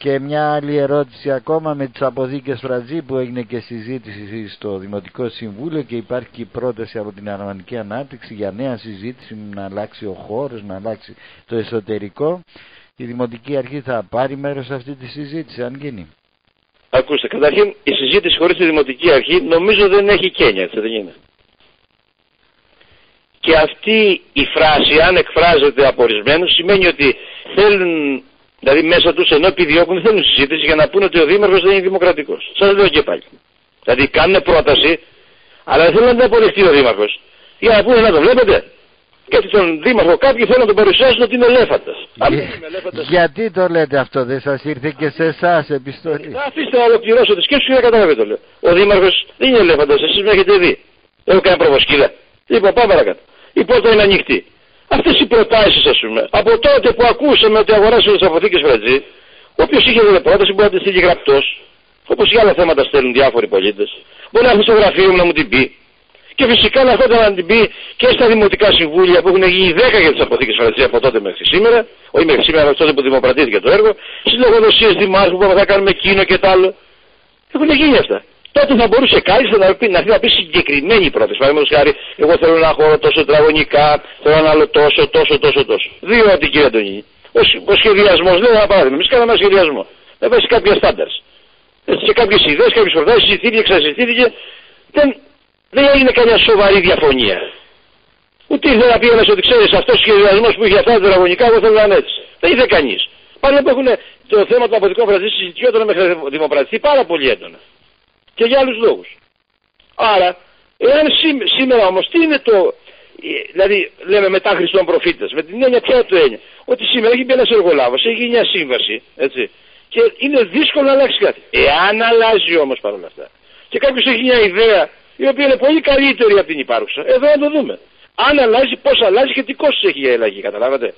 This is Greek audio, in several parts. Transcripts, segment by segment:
Και μια άλλη ερώτηση ακόμα με τις αποθήκες Φρατζή, που έγινε και συζήτηση στο Δημοτικό Συμβούλιο και υπάρχει και η πρόταση από την Αρμανική Ανάπτυξη για νέα συζήτηση, να αλλάξει ο χώρος, να αλλάξει το εσωτερικό. Η Δημοτική Αρχή θα πάρει μέρος σε αυτή τη συζήτηση, αν γίνει? Ακούστε, καταρχήν η συζήτηση χωρίς τη Δημοτική Αρχή νομίζω δεν έχει καίνια, έτσι δεν είναι? Και αυτή η φράση, αν εκφράζεται από ορισμένους, σημαίνει ότι θέλουν, δηλαδή μέσα τους, ενώ επιδιώκουν, δεν θέλουν συζήτηση για να πούνε ότι ο Δήμαρχος δεν είναι δημοκρατικός. Σας λέω και πάλι. Δηλαδή κάνουν πρόταση, αλλά δεν θέλουν να την αποδεχτεί ο Δήμαρχος. Για να πούνε, να το βλέπετε. Γιατί τον Δήμαρχο κάποιοι θέλουν να τον παρουσιάσουν ότι είναι ελέφαντας. Γιατί το λέτε αυτό, δεν σας ήρθε και σε εσάς επιστολή? Αφήστε να ολοκληρώσω τη σκέψη και να καταλάβετε το λέω. Ο Δήμαρχος δεν είναι ελέφαντας, εσείς με έχετε δει. Έχω κάνει προβοσκίδα. Λοιπόν, πάμε παρακάτω. Η πόρτα είναι ανοιχτή. Αυτές οι προτάσεις, ας πούμε, από τότε που ακούσαμε ότι αγοράσαμε τις αποθήκες Φρατζή, όποιος είχε δει πρόταση μπορεί να τη στείλει γραπτός, όπως για άλλα θέματα στέλνουν διάφοροι πολίτες. Μπορεί να έρθει στο γραφείο μου να μου την πει. Και φυσικά να έρχονταν να την πει και στα δημοτικά συμβούλια που έχουν γίνει 10 για τις αποθήκες Φρατζή από τότε μέχρι σήμερα, όχι μέχρι σήμερα, από τότε που δημοπρατήθηκε το έργο, στις λογοδοσίες δημάρχου που θα κάνουμε εκείνο και τ' άλλο. Έχουν γίνει αυτά. Τότε θα μπορούσε κάλλιστα να πει συγκεκριμένη πρόταση. Παραδείγματος χάρη, εγώ θέλω ένα χώρο τόσο τετραγωνικά, θέλω ένα άλλο τόσο. Διότι, κύριε Αντωνίνη, ο σχεδιασμός, λέω ένα παράδειγμα, εμείς κάναμε ένα σχεδιασμό. Να βάζει κάποια στάνταρς. Σε κάποιες ιδέες, κάποιες προτάσεις, συζητήθηκε, ξασυζητήθηκε, δεν έγινε καμιά σοβαρή διαφωνία. Ούτε ήρθε να πει ένας ότι ξέρεις, αυτός ο σχεδιασμός που είχε αυτά τα τετραγωνικά, εγώ θέλω να είναι έτσι. Δεν ήρθε κανείς. Πάλι που έχουν το θέμα των αποθηκών Φρατζή συζητιόταν μέχρι να δημοπρατηθεί πάρα πολύ έντονα. Και για άλλους λόγους. Άρα, εάν σήμερα όμως, τι είναι το, δηλαδή λέμε μετά Χριστόν προφήτες, με την έννοια ποια το έννοια, ότι σήμερα έχει μπει ένας εργολάβος, έχει γίνει μια σύμβαση, έτσι, και είναι δύσκολο να αλλάξει κάτι. Εάν αλλάζει όμως παρόλα αυτά, και κάποιος έχει μια ιδέα, η οποία είναι πολύ καλύτερη από την υπάρχουσα, εδώ να το δούμε. Αν αλλάζει, πώς αλλάζει και τι κόστος έχει η αλλαγή, καταλάβατε?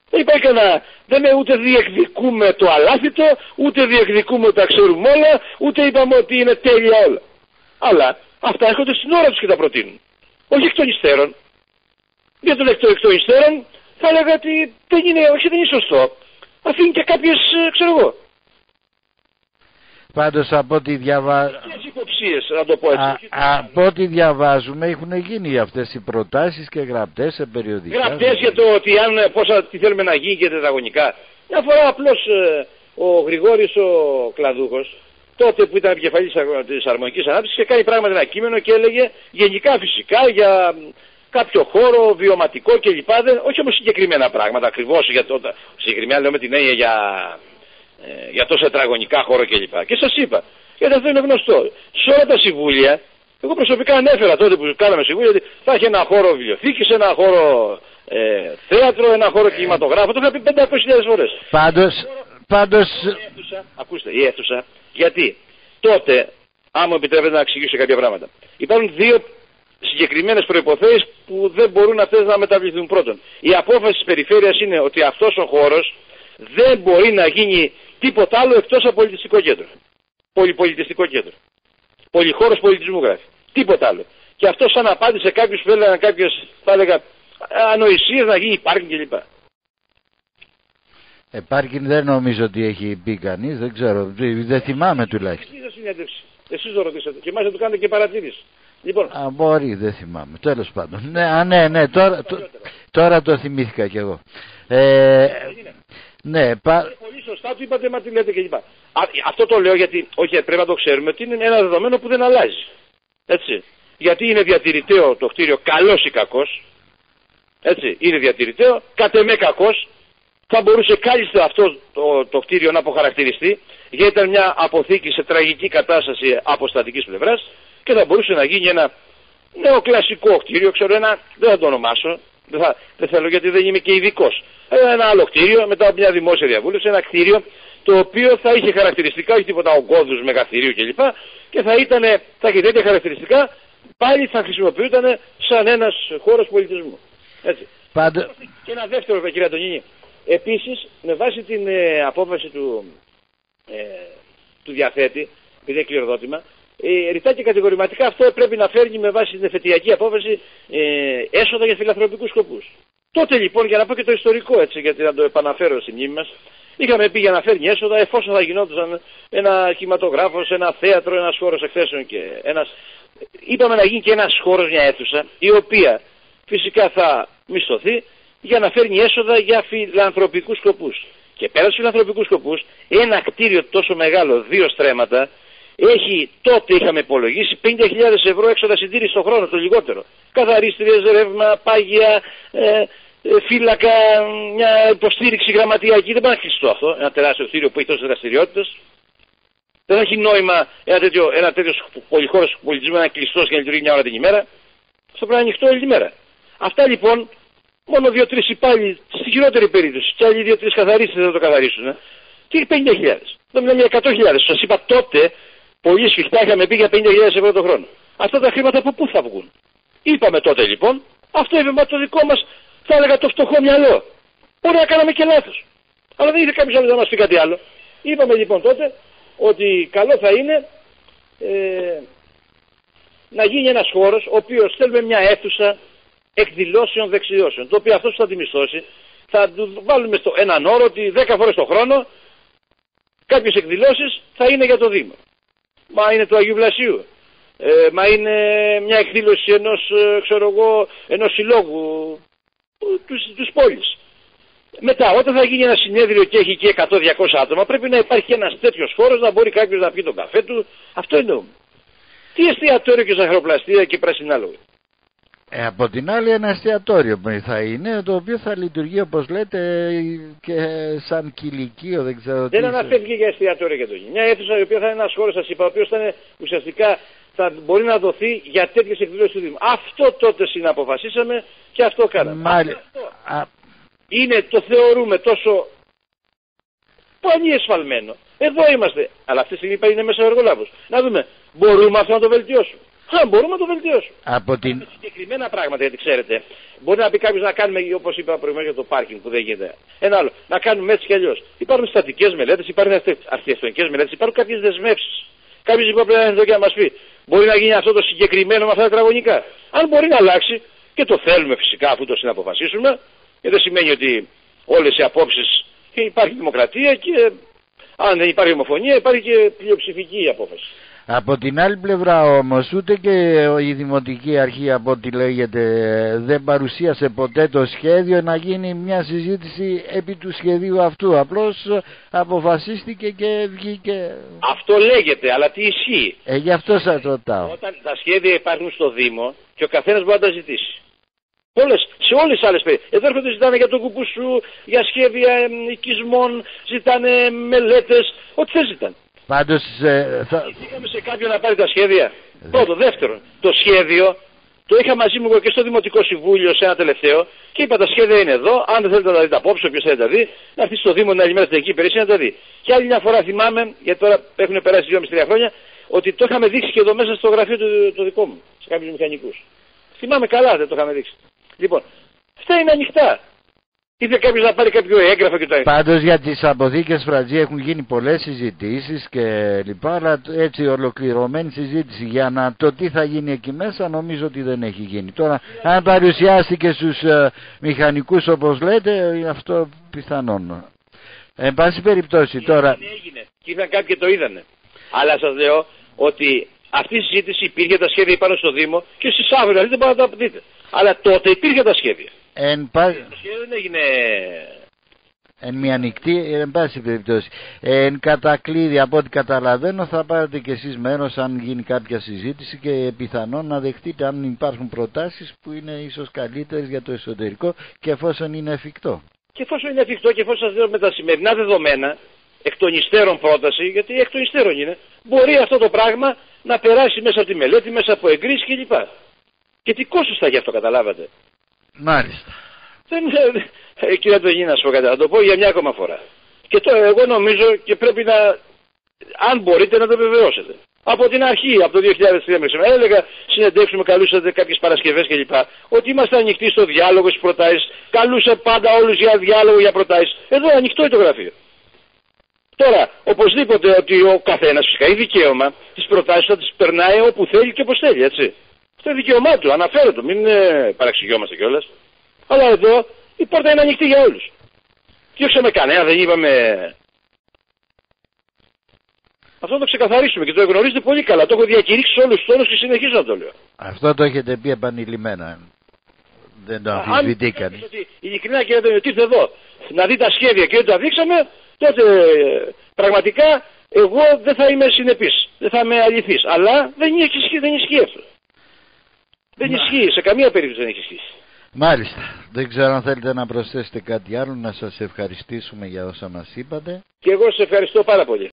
Δεν υπάρχει κανένα, ούτε διεκδικούμε το αλάθητο, ούτε διεκδικούμε ότι τα ξέρουμε όλα, ούτε είπαμε ότι είναι τέλεια όλα. Αλλά αυτά έρχονται στην ώρα τους και τα προτείνουν. Όχι εκ των υστέρων. Για τον εκ των υστέρων θα έλεγα ότι δεν είναι σωστό. Αφήνει και κάποιες, ξέρω εγώ. Πάντως από ό,τι από ό,τι διαβάζουμε έχουν γίνει αυτές οι προτάσεις και γραπτές σε περιοδικά. Γραπτές για το ότι τι θέλουμε να γίνει και τετραγωνικά. Μια φορά απλώς ο Γρηγόρης ο Κλαδούχος, τότε που ήταν επικεφαλής της Αρμονικής Ανάπτυξης, είχε κάνει πράγματι ένα κείμενο και έλεγε γενικά φυσικά για κάποιο χώρο βιωματικό κλπ. Όχι όμως συγκεκριμένα πράγματα ακριβώς, συγκεκριμένα λέω με την έννοια για τόσα τετραγωνικά χώρο κλπ. Και σας είπα, γιατί αυτό είναι γνωστό. Σε όλα τα συμβούλια, εγώ προσωπικά ανέφερα τότε που κάναμε συμβούλια ότι θα έχει ένα χώρο βιβλιοθήκης, ένα χώρο θέατρο, ένα χώρο κινηματογράφο. Το είχα πει 500.000 φορές. Πάντως... Ακούστε, η αίθουσα. Γιατί τότε, αν μου επιτρέπετε να εξηγήσω κάποια πράγματα, υπάρχουν δύο συγκεκριμένες προϋποθέσεις που δεν μπορούν αυτές να μεταβληθούν. Πρώτον, η απόφαση της περιφέρειας είναι ότι αυτός ο χώρος δεν μπορεί να γίνει τίποτα άλλο εκτός από πολιτιστικό κέντρο. Πολυπολιτιστικό κέντρο. Πολυχώρος πολιτισμού γράφει. Τίποτα άλλο. Και αυτό σαν απάντησε κάποιους που έλεγαν κάποιες, θα έλεγα, ανοησίες να γίνει πάρκινγκ κλπ. Πάρκινγκ δεν νομίζω ότι έχει πει κανείς, δεν ξέρω, δεν θυμάμαι τουλάχιστον. Εσείς το ρωτήσατε και μάλιστα του κάνετε και παρατήρηση. Λοιπόν. Μπορεί, δεν θυμάμαι. Τέλος πάντων. Ναι, τώρα το θυμήθηκα κι εγώ. Ναι, πολύ σωστά του είπατε, μα τι λέτε κλπ. Αυτό το λέω γιατί, όχι, πρέπει να το ξέρουμε ότι είναι ένα δεδομένο που δεν αλλάζει. Έτσι. Γιατί είναι διατηρηταίο το κτίριο, καλός ή κακός. Έτσι. Είναι διατηρηταίο, κατ' εμέ κακός. Θα μπορούσε κάλλιστα αυτό το κτίριο να αποχαρακτηριστεί, γιατί ήταν μια αποθήκη σε τραγική κατάσταση από στατικής πλευράς και θα μπορούσε να γίνει ένα νεοκλασικό κτίριο, ξέρω δεν θα το ονομάσω, δεν θέλω γιατί δεν είμαι και ειδικός. Ένα άλλο κτίριο μετά από μια δημόσια διαβούλευση, ένα κτίριο το οποίο θα είχε χαρακτηριστικά, όχι τίποτα ογκώδους μεγαθυρίου κλπ. Και θα είχε τέτοια χαρακτηριστικά, πάλι θα χρησιμοποιούταν σαν ένας χώρος πολιτισμού. Έτσι. Και ένα δεύτερο, κύριε Αντωνίνη. Επίσης, με βάση την απόφαση του διαθέτη, επειδή είναι κληροδότημα, ρητά και κατηγορηματικά αυτό πρέπει να φέρνει με βάση την εφετειακή απόφαση έσοδα για φιλανθρωπικούς σκοπούς. Τότε λοιπόν, για να πω και το ιστορικό έτσι, γιατί να το επαναφέρω στη μνήμη μας, είχαμε πει για να φέρνει έσοδα εφόσον θα γινόταν ένα κινηματογράφος, ένα θέατρο, ένας χώρος εκθέσεων και είπαμε να γίνει και ένας χώρος, μια αίθουσα, η οποία φυσικά θα μισθωθεί για να φέρνει έσοδα για φιλανθρωπικούς σκοπούς. Και πέρα στους φιλανθρωπικούς σκοπούς, ένα κτίριο τόσο μεγάλο, 2 στρέμματα, έχει, τότε είχαμε υπολογίσει 50.000 ευρώ έξοδα συντήρηση το χρόνο, το λιγότερο. Καθαρίστριες, ρεύμα, πάγια, φύλακα, μια υποστήριξη γραμματιακή. Δεν μπορεί να κλειστό αυτό, ένα τεράστιο κτίριο που έχει τόσες δραστηριότητες. Δεν έχει νόημα ένα τέτοιο πολυχώρος πολιτισμού να είναι κλειστός και να λειτουργεί μια ώρα την ημέρα. Αυτό πρέπει να είναι ανοιχτό όλη την ημέρα. Αυτά λοιπόν, μόνο 2-3 υπάλληλοι στη χειρότερη περίπτωση, και άλλοι 2-3 καθαρίστες θα το καθαρίσουν. Και 50.000. Δεν μιλάμε για 100.000. Σας είπα τότε, πολύ σφιχτά είχαμε πει για 50.000 ευρώ το χρόνο. Αυτά τα χρήματα από πού θα βγουν? Είπαμε τότε λοιπόν, αυτό είπε το δικό μας, θα έλεγα το φτωχό μυαλό. Μπορεί να κάναμε και λάθος. Αλλά δεν είχε κάποιος άλλος να μας πει κάτι άλλο. Είπαμε λοιπόν τότε ότι καλό θα είναι να γίνει ένας χώρος, ο οποίος θέλουμε μια αίθουσα εκδηλώσεων δεξιώσεων, το οποίο αυτός θα τη μισθώσει, θα του βάλουμε έναν όρο ότι 10 φορές το χρόνο κάποιες εκδηλώσεις θα είναι για το Δήμο. Μα είναι του Αγίου Βλασίου. Μα είναι μια εκδήλωση ενός συλλόγου τους πόλης. Μετά, όταν θα γίνει ένα συνέδριο και έχει και 100-200 άτομα, πρέπει να υπάρχει ένας τέτοιος χώρος να μπορεί κάποιος να πιει τον καφέ του. Αυτό εννοούμε. Τι εστιατόριο και ζαχαροπλαστεία και πρασινάλογο? Από την άλλη ένα εστιατόριο θα είναι, το οποίο θα λειτουργεί όπως λέτε και σαν κηλικείο, δεν ξέρω τι. Δεν αναφέρθηκε για εστιατόριο και το γίνει. Μια αίθουσα η οποία θα είναι ένας χώρος, σας είπα, ο οποίος θα είναι ουσιαστικά θα μπορεί να δοθεί για τέτοιες εκδηλώσεις του Δήμου. Αυτό τότε συναποφασίσαμε και αυτό κάναμε. Είναι, το θεωρούμε τόσο πολύ εσφαλμένο. Εδώ είμαστε. Αλλά αυτή τη στιγμή είναι μέσα ο εργολάβος. Να δούμε, μπορούμε αυτό να το βελτιώσουμε? Μπορούμε να το βελτιώσουμε. Με συγκεκριμένα πράγματα, γιατί ξέρετε, μπορεί να πει κάποιος να κάνουμε, όπως είπα προηγουμένως για το πάρκινγκ που δεν γίνεται. Ένα άλλο, να κάνουμε έτσι κι αλλιώς. Υπάρχουν στατικές μελέτες, υπάρχουν αρχιτεκτονικές μελέτες, υπάρχουν κάποιες δεσμεύσεις. Κάποιος λοιπόν πρέπει να είναι εδώ και να μας πει, μπορεί να γίνει αυτό το συγκεκριμένο με αυτά τα τετραγωνικά? Αν μπορεί να αλλάξει, και το θέλουμε φυσικά αφού το συναποφασίσουμε, και δεν σημαίνει ότι όλες οι απόψεις, και υπάρχει δημοκρατία και αν δεν υπάρχει ομοφωνία υπάρχει και πλειοψηφική απόφαση. Από την άλλη πλευρά όμως ούτε και η Δημοτική Αρχή, από ό,τι λέγεται, δεν παρουσίασε ποτέ το σχέδιο να γίνει μια συζήτηση επί του σχεδίου αυτού. Απλώς αποφασίστηκε και βγήκε. Αυτό λέγεται, αλλά τι ισχύει? Γι' αυτό σας ρωτάω. Όταν τα σχέδια υπάρχουν στο Δήμο και ο καθένας μπορεί να τα ζητήσει. Σε όλες τις άλλες περιοχές. Εδώ έρχονται, ζητάνε για τον Κουκουσού, για σχέδια οικισμών, ζητάνε μελέτες, ό,τι δεν ζητάνε. Πάντως Είχαμε σε κάποιον να πάρει τα σχέδια. Πρώτο. Δεύτερον, το σχέδιο το είχα μαζί μου και στο Δημοτικό Συμβούλιο σε ένα τελευταίο και είπα τα σχέδια είναι εδώ. Αν δεν θέλετε να τα δείτε απόψε, όποιος θέλει να τα δει, να έρθει στο Δήμο την άλλη μέρα στην Εθνική Υπηρεσία να τα δει. Και άλλη μια φορά θυμάμαι, γιατί τώρα έχουν περάσει 2,5-3 χρόνια, ότι το είχαμε δείξει και εδώ μέσα στο γραφείο το δικό μου, σε κάποιους μηχανικούς. Θυμάμαι καλά, δεν το είχαμε δείξει. Λοιπόν, αυτά είναι ανοιχτά. Ήθελε κάποιος να πάρει κάποιο έγγραφο και το έγγραφο. Πάντως για τις αποθήκες Φρατζή έχουν γίνει πολλές συζητήσεις και λοιπά, αλλά έτσι ολοκληρωμένη συζήτηση για να το τι θα γίνει εκεί μέσα νομίζω ότι δεν έχει γίνει. Τώρα αν παρουσιάστηκε στους μηχανικούς όπως λέτε, αυτό πιθανόν. Εν πάση περιπτώσει τώρα. Έγινε. Και ήρθαν κάποιοι και το είδανε. Αλλά σας λέω ότι αυτή η συζήτηση υπήρχε, τα σχέδια πάνω στο Δήμο και στις αύριο δεν μπορείτε να τα δείτε. Αλλά τότε υπήρχε τα σχέδια. Το σχέδιο δεν έγινε εν μια νυχτή, εν πάση περιπτώσει. Εν κατακλείδη, από ό,τι καταλαβαίνω, θα πάρετε κι εσείς μέρος αν γίνει κάποια συζήτηση και πιθανόν να δεχτείτε αν υπάρχουν προτάσεις που είναι ίσως καλύτερες για το εσωτερικό και εφόσον είναι εφικτό. Και εφόσον είναι εφικτό και εφόσον σας λέω με τα σημερινά δεδομένα, εκ των υστέρων πρόταση, γιατί εκ των υστέρων είναι, μπορεί αυτό το πράγμα να περάσει μέσα από τη μελέτη, μέσα από εγκρίσεις κλπ. Και τι κόστος θα έχει αυτό, καταλάβατε? Μάλιστα. Κύριε Αντωνή, να σου πω κάτι, να το πω για μια ακόμα φορά. Και τώρα εγώ νομίζω και πρέπει να, αν μπορείτε να το βεβαιώσετε. Από την αρχή, από το 2003 έλεγα συνεντεύξουμε, καλούσατε κάποιες Παρασκευές κλπ. Ότι είμαστε ανοιχτοί στο διάλογο, στις προτάσεις. Καλούσα πάντα όλους για διάλογο, για προτάσεις. Εδώ ανοιχτό το γραφείο. Τώρα, οπωσδήποτε ότι ο καθένας φυσικά έχει δικαίωμα τις προτάσεις θα τις περνάει όπου θέλει και όπως θέλει, έτσι. Αυτό είναι δικαίωμά του, αναφέρω το, μην παραξηγιόμαστε κιόλας. Αλλά εδώ η πόρτα είναι ανοιχτή για όλους. Διώξαμε κανένα, δεν είπαμε. Αυτό το ξεκαθαρίσουμε και το γνωρίζετε πολύ καλά. Το έχω διακηρύξει σε όλους τους τόνους και συνεχίζω να το λέω. Αυτό το έχετε πει επανειλημμένα. Δεν το αμφισβητεί κανείς. Ειλικρινά κύριε Αντώνιο, ήρθε εδώ να δει τα σχέδια και δεν τα δείξαμε, τότε πραγματικά εγώ δεν θα είμαι συνεπής. Δεν θα είμαι αληθής. Αλλά δεν ισχύει αυτό. Δεν ισχύει. Σε καμία περίπτωση δεν έχει ισχύσει. Μάλιστα. Δεν ξέρω αν θέλετε να προσθέσετε κάτι άλλο, να σας ευχαριστήσουμε για όσα μας είπατε. Και εγώ σας ευχαριστώ πάρα πολύ.